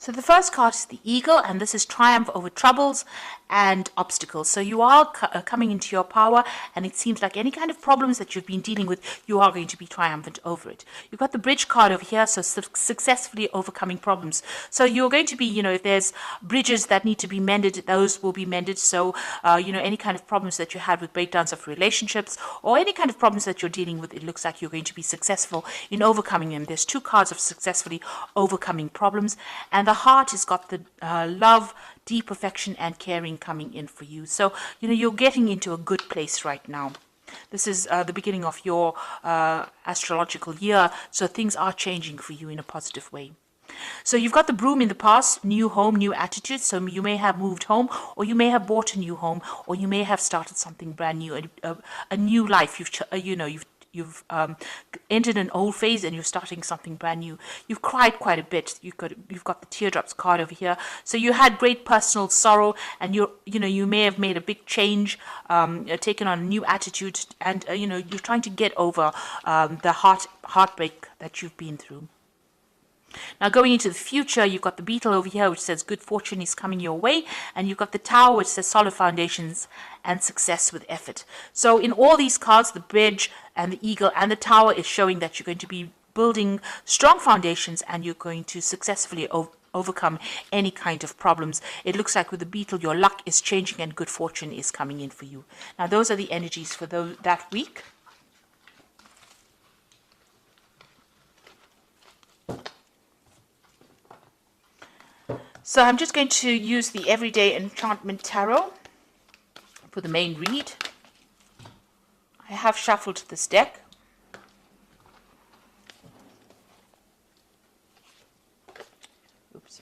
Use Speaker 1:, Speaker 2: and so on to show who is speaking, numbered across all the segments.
Speaker 1: So the first card is the Eagle, and this is triumph over troubles and obstacles. So you are coming into your power, and it seems like any kind of problems that you've been dealing with, you are going to be triumphant over it. You've got the Bridge card over here, so successfully overcoming problems. So you're going to be, if there's bridges that need to be mended, those will be mended. So, any kind of problems that you had with breakdowns of relationships or any kind of problems that you're dealing with, it looks like you're going to be successful in overcoming them. There's two cards of successfully overcoming problems, and the Heart has got the love, deep affection and caring coming in for you. So, you're getting into a good place right now. This is the beginning of your astrological year, so things are changing for you in a positive way. So you've got the Broom in the past, new home, new attitude. So you may have moved home, or you may have bought a new home, or you may have started something brand new, a new life. You've entered an old phase and you're starting something brand new. You've cried quite a bit. You've got the teardrops card over here. So you had great personal sorrow, and you may have made a big change, taken on a new attitude, and you're trying to get over the heartbreak that you've been through. Now going into the future, you've got the Beetle over here, which says good fortune is coming your way, and you've got the Tower, which says solid foundations and success with effort. So in all these cards, the Bridge and the Eagle and the Tower is showing that you're going to be building strong foundations, and you're going to successfully overcome any kind of problems. It looks like with the Beetle, your luck is changing and good fortune is coming in for you. Now those are the energies for that week. So I'm just going to use the Everyday Enchantment Tarot for the main read. I have shuffled this deck. Oops.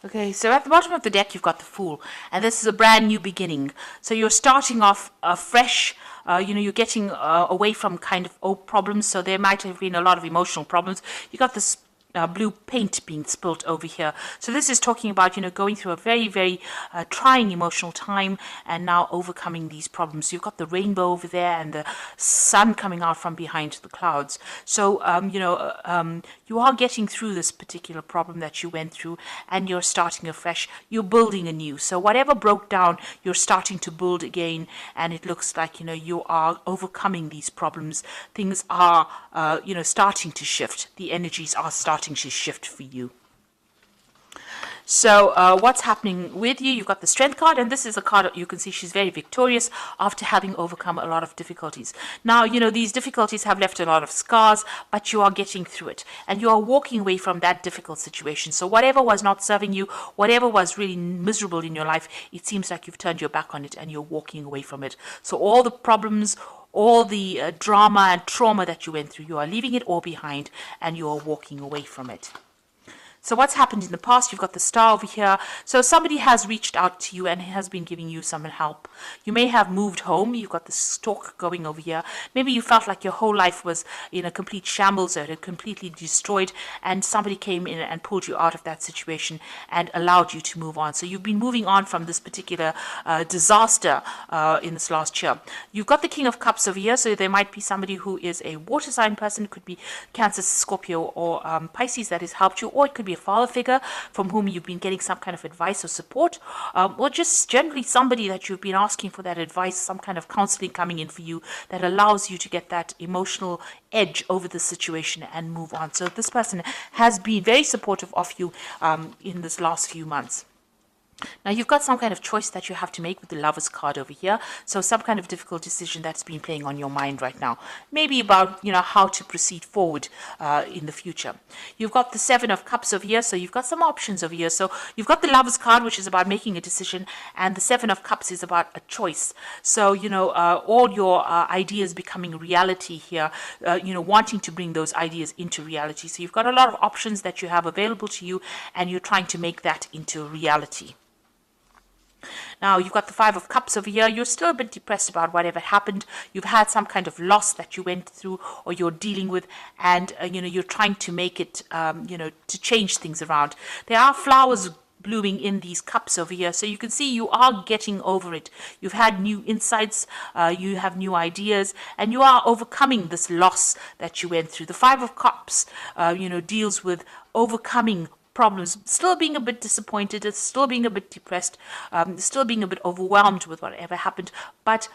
Speaker 1: Okay, so at the bottom of the deck, you've got the Fool, and this is a brand new beginning. So you're starting off fresh. You're getting away from kind of old problems. So there might have been a lot of emotional problems. You got this blue paint being spilt over here. So this is talking about, going through a very, very trying emotional time and now overcoming these problems. You've got the rainbow over there and the sun coming out from behind the clouds. So, you are getting through this particular problem that you went through, and you're starting afresh. You're building anew. So whatever broke down, you're starting to build again, and it looks like, you are overcoming these problems. Things are, starting to shift. The energies are starting to shift for you. So what's happening with you? You've got the Strength card, and this is a card that you can see she's very victorious after having overcome a lot of difficulties. Now, these difficulties have left a lot of scars, but you are getting through it, and you are walking away from that difficult situation. So whatever was not serving you, whatever was really miserable in your life, it seems like you've turned your back on it and you're walking away from it. So all the problems, all the drama and trauma that you went through, you are leaving it all behind and you are walking away from it. So what's happened in the past? You've got the Star over here. So somebody has reached out to you and has been giving you some help. You may have moved home. You've got the Stork going over here. Maybe you felt like your whole life was in a complete shambles, or it had completely destroyed, and somebody came in and pulled you out of that situation and allowed you to move on. So you've been moving on from this particular disaster in this last year. You've got the King of Cups over here. So there might be somebody who is a water sign person. It could be Cancer, Scorpio, or Pisces that has helped you, or it could be a father figure from whom you've been getting some kind of advice or support, or just generally somebody that you've been asking for that advice, some kind of counseling coming in for you that allows you to get that emotional edge over the situation and move on. So this person has been very supportive of you in this last few months. Now you've got some kind of choice that you have to make with the Lovers card over here. So some kind of difficult decision that's been playing on your mind right now. Maybe about, how to proceed forward in the future. You've got the Seven of Cups over here. So you've got some options over here. So you've got the Lovers card, which is about making a decision. And the Seven of Cups is about a choice. So, all your ideas becoming reality here, wanting to bring those ideas into reality. So you've got a lot of options that you have available to you, and you're trying to make that into reality. Now, you've got the Five of Cups over here. You're still a bit depressed about whatever happened. You've had some kind of loss that you went through or you're dealing with, and, you're trying to make it, to change things around. There are flowers blooming in these cups over here, so you can see you are getting over it. You've had new insights, you have new ideas, and you are overcoming this loss that you went through. The Five of Cups, deals with overcoming problems, still being a bit disappointed, still being a bit depressed, still being a bit overwhelmed with whatever happened, but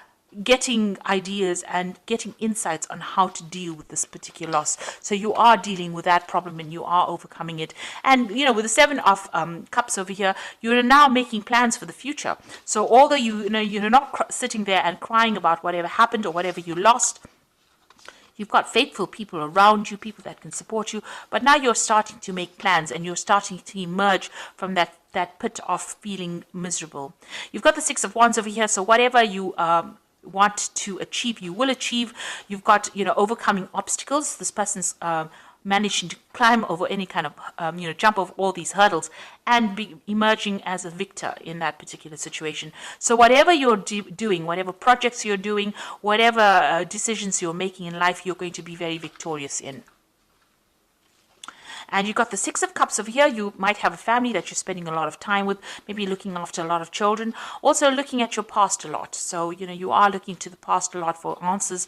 Speaker 1: getting ideas and getting insights on how to deal with this particular loss. So you are dealing with that problem and you are overcoming it. And, with the Seven of Cups over here, you're now making plans for the future. So although you're not sitting there and crying about whatever happened or whatever you lost, you've got faithful people around you, people that can support you, but now you're starting to make plans and you're starting to emerge from that pit of feeling miserable. You've got the Six of Wands over here, so whatever you want to achieve, you will achieve. You've got, overcoming obstacles. This person's managing to climb over any kind of, jump over all these hurdles and be emerging as a victor in that particular situation. So whatever you're doing, whatever projects you're doing, whatever decisions you're making in life, you're going to be very victorious in. And you've got the Six of Cups over here. You might have a family that you're spending a lot of time with, maybe looking after a lot of children, also looking at your past a lot. So, you are looking to the past a lot for answers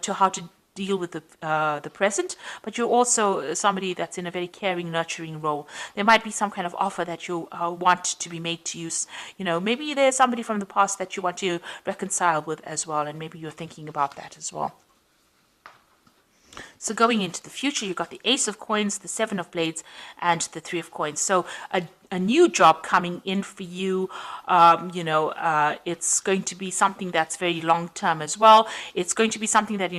Speaker 1: to how to deal with the present, but you're also somebody that's in a very caring, nurturing role. There might be some kind of offer that you want to be made to you. Maybe there's somebody from the past that you want to reconcile with as well, and maybe you're thinking about that as well. So going into the future, you've got the Ace of Coins, the Seven of Blades, and the Three of Coins. So a new job coming in for you. It's going to be something that's very long term as well. It's going to be something that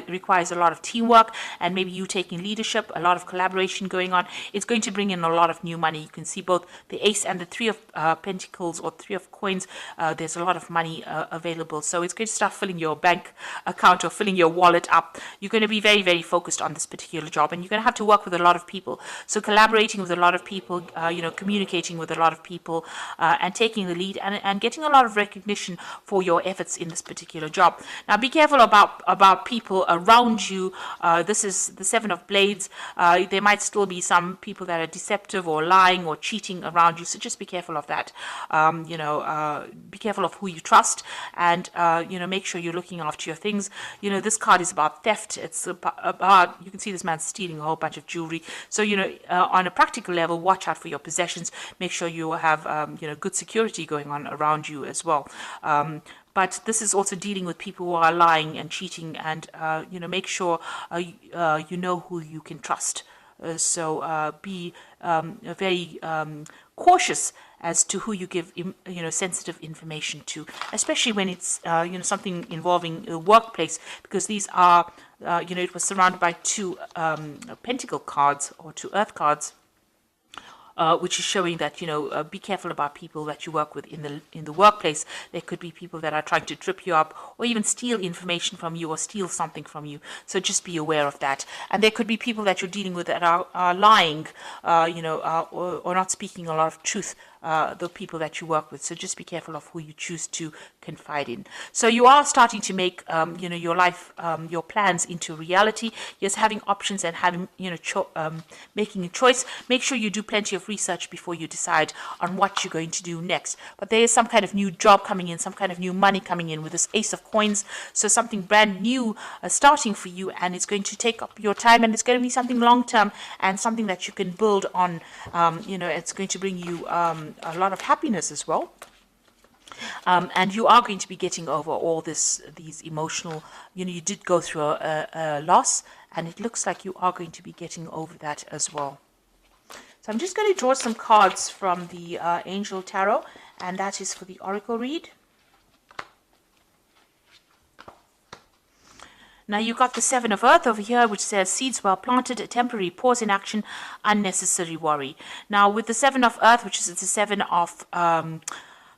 Speaker 1: requires a lot of teamwork and maybe you taking leadership, a lot of collaboration going on. It's going to bring in a lot of new money. You can see both the Ace and the Three of Pentacles or Three of Coins. There's a lot of money available. So it's going to start filling your bank account or filling your wallet up. You're going to be very, very focused on this particular job, and you're going to have to work with a lot of people. So collaborating with a lot of people, communicating with a lot of people, and taking the lead and getting a lot of recognition for your efforts in this particular job. Now be careful about people around you. This is the Seven of Blades. There might still be some people that are deceptive or lying or cheating around you, so just be careful of that. Be careful of who you trust, and make sure you're looking after your things. This card is about theft. It's about, you can see this man stealing a whole bunch of jewelry. So on a practical level, watch out for your possessions. Make sure you have good security going on around you as well. But this is also dealing with people who are lying and cheating, and make sure you know who you can trust. So be very cautious as to who you give sensitive information to, especially when it's something involving a workplace, because these are it was surrounded by two pentacle cards or two earth cards. Which is showing that be careful about people that you work with in the workplace. There could be people that are trying to trip you up or even steal information from you or steal something from you. So just be aware of that. And there could be people that you're dealing with that are lying, or not speaking a lot of truth. The people that you work with. So just be careful of who you choose to confide in. So you are starting to make, your life, your plans into reality. Yes, having options and having, making a choice. Make sure you do plenty of research before you decide on what you're going to do next. But there is some kind of new job coming in, some kind of new money coming in with this Ace of Coins. So something brand new starting for you, and it's going to take up your time, and it's going to be something long term and something that you can build on. It's going to bring you a lot of happiness as well. And you are going to be getting over all these emotional, you did go through a loss, and it looks like you are going to be getting over that as well. So I'm just going to draw some cards from the Angel Tarot, And that is for the oracle read. Now you got the Seven of Earth over here, which says seeds well planted, a temporary pause in action, unnecessary worry. Now with the Seven of Earth, which is the Seven of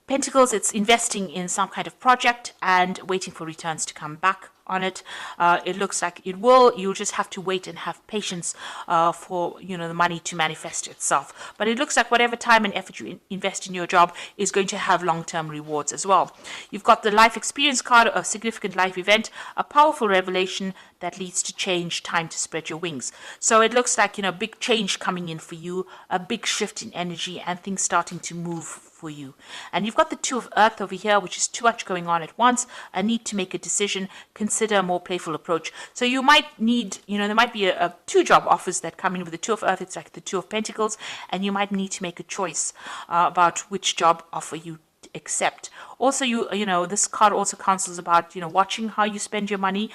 Speaker 1: Pentacles, it's investing in some kind of project and waiting for returns to come back on it. It looks like it will. You'll just have to wait and have patience for the money to manifest itself. But it looks like whatever time and effort you invest in your job is going to have long-term rewards as well. You've got the life experience card, a significant life event, a powerful revelation that leads to change, time to spread your wings. So it looks like big change coming in for you, a big shift in energy, and things starting to move for you. And you've got the Two of Earth over here, which is too much going on at once, a need to make a decision, consider a more playful approach. So you might need, there might be a two job offers that come in with the Two of Earth. It's like the Two of Pentacles, and you might need to make a choice about which job offer you accept. Also, this card also counsels about watching how you spend your money,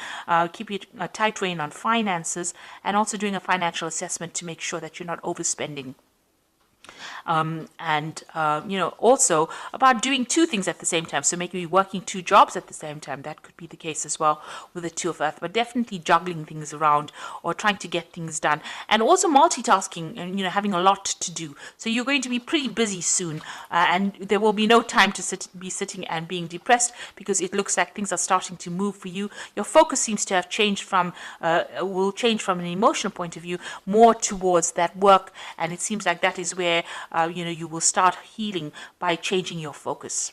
Speaker 1: keeping a tight rein on finances, and also doing a financial assessment to make sure that you're not overspending. Also about doing two things at the same time. So maybe working two jobs at the same time. That could be the case as well with the Two of Earth, but definitely juggling things around or trying to get things done. And also multitasking and, having a lot to do. So you're going to be pretty busy soon, and there will be no time to be sitting and being depressed, because it looks like things are starting to move for you. Your focus seems to have changed will change from an emotional point of view more towards that work, and it seems like that is where you will start healing by changing your focus.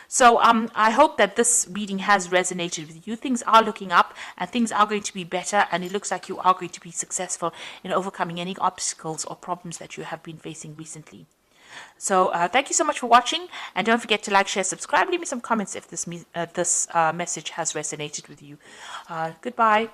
Speaker 1: So I hope that this reading has resonated with you. Things are looking up and things are going to be better, and it looks like you are going to be successful in overcoming any obstacles or problems that you have been facing recently. So thank you so much for watching, and don't forget to like, share, subscribe, leave me some comments if this message has resonated with you. Goodbye.